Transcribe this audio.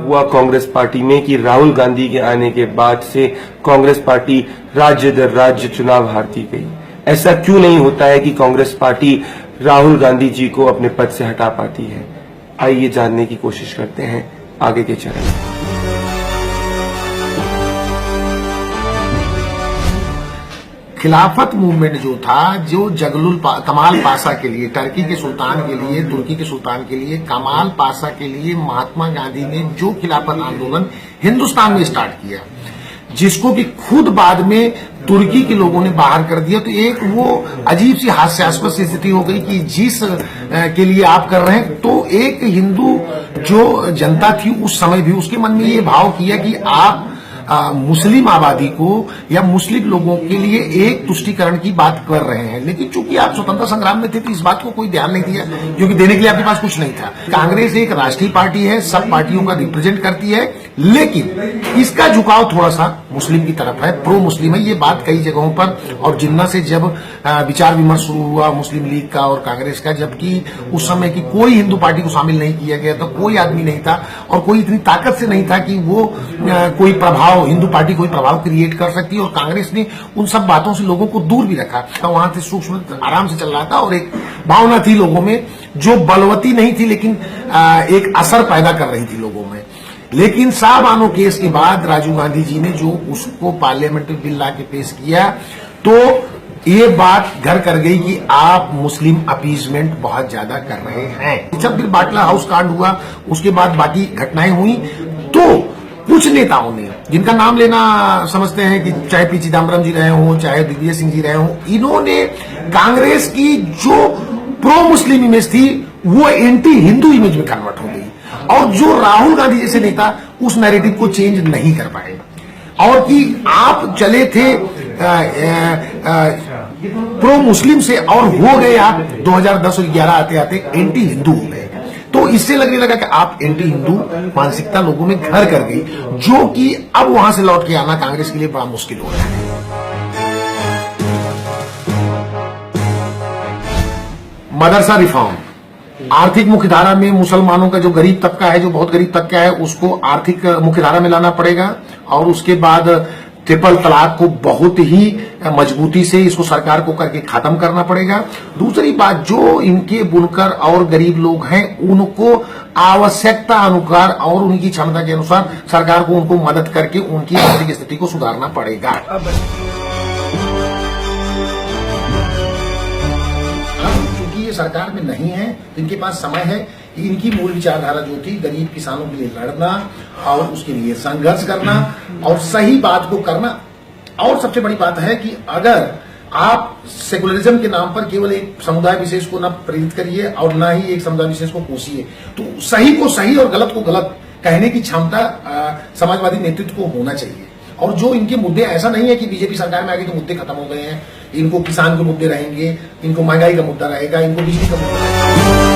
हुआ कांग्रेस पार्टी में कि राहुल गांधी के आने के बाद से कांग्रेस पार्टी राज्य दर राज्य चुनाव हारती गई। ऐसा क्यों नहीं होता है कि कांग्रेस पार्टी राहुल गांधी जी को अपने पद से हटा पाती है? आइए जानने की कोशिश करते हैं आगे के चरण में। खिलाफत मूवमेंट जो था, जो कमाल पाशा के लिए, टर्की के सुल्तान के लिए, तुर्की के सुल्तान के लिए, कमाल पाशा के लिए महात्मा गांधी ने जो खिलाफत आंदोलन हिंदुस्तान में स्टार्ट किया, जिसको कि खुद बाद में तुर्की के लोगों ने बाहर कर दिया, तो एक वो अजीब सी हास्यास्पद स्थिति हो गई कि जिस के लिए आप कर रहे हैं, तो एक हिंदू जो जनता थी उस समय भी उसके मन में ये भाव किया कि आप मुस्लिम आबादी को या मुस्लिम लोगों के लिए एक तुष्टीकरण की बात कर रहे हैं। लेकिन चूंकि आप स्वतंत्रता संग्राम में थे तो इस बात को कोई ध्यान नहीं दिया, क्योंकि देने के लिए आपके पास कुछ नहीं था। कांग्रेस एक राष्ट्रीय पार्टी है, सब पार्टियों का रिप्रेजेंट करती है, लेकिन इसका झुकाव थोड़ा सा मुस्लिम की तरफ है, प्रो मुस्लिम है। ये बात कई जगहों पर और जिन्ना से जब विचार विमर्श शुरू हुआ मुस्लिम लीग का और कांग्रेस का, जबकि उस समय की कोई हिंदू पार्टी को शामिल नहीं किया गया था, कोई आदमी नहीं था और कोई इतनी ताकत से नहीं था कि वो कोई प्रभाव, हिंदू पार्टी कोई प्रभाव क्रिएट कर सकती है। और कांग्रेस ने उन सब बातों से लोगों को दूर भी रखा। तो वहां से सूक्ष्म आराम से चल रहा था और एक भावना थी लोगों में जो बलवती नहीं थी, लेकिन एक असर पैदा कर रही थी लोगों में। लेकिन शाहबानो केस के बाद राजीव गांधी जी ने जो उसको पार्लियामेंट में बिल ला के पेश किया, तो ये बात घर कर गई कि आप मुस्लिम अपीजमेंट बहुत ज्यादा कर रहे हैं। जब फिर बाटला हाउस कांड हुआ, उसके बाद बाकी घटनाएं हुई, तो कुछ नेताओं ने, जिनका नाम लेना समझते हैं कि चाहे पी चिदम्बरम जी रहे हों, चाहे दिग्विजय सिंह जी रहे हों, इन्होंने कांग्रेस की जो प्रो मुस्लिम इमेज थी वो एंटी हिंदू इमेज में कन्वर्ट हो गई। और जो राहुल गांधी जैसे नेता उस नैरेटिव को चेंज नहीं कर पाए, और कि आप चले थे प्रो मुस्लिम से और हो गए आप 2010 और 11 आते आते एंटी हिंदू हो गए। तो इससे लगने लगा कि आप एंटी हिंदू मानसिकता लोगों में घर कर गई, जो कि अब वहां से लौट के आना कांग्रेस के लिए बड़ा मुश्किल हो रहा है। मदरसा रिफॉर्म, आर्थिक मुख्यधारा में मुसलमानों का जो गरीब तबका है, जो बहुत गरीब तबका है, उसको आर्थिक मुख्यधारा में लाना पड़ेगा। और उसके बाद ट्रिपल तलाक को बहुत ही मजबूती से इसको सरकार को करके खत्म करना पड़ेगा। दूसरी बात, जो इनके बुनकर और गरीब लोग हैं उनको आवश्यकता अनुसार और उनकी क्षमता के अनुसार सरकार को उनको मदद करके उनकी आर्थिक स्थिति को सुधारना पड़ेगा। ये सरकार में नहीं है, इनके पास समय है। इनकी मूल विचारधारा जो थी, गरीब किसानों के लिए लड़ना और उसके लिए संघर्ष करना और सही बात को करना। और सबसे बड़ी बात है कि अगर आप सेकुलरिज्म के नाम पर केवल एक समुदाय विशेष को न प्रेरित करिए और न ही एक समुदाय विशेष को कोसिए, तो सही को सही और गलत को गलत कहने की क्षमता समाजवादी नेतृत्व को होना चाहिए। और जो इनके मुद्दे, ऐसा नहीं है कि बीजेपी सरकार में आगे तो मुद्दे खत्म हो गए हैं, इनको किसान के मुद्दे रहेंगे, इनको महंगाई का मुद्दा रहेगा, इनको बिजली का मुद्दा रहेगा।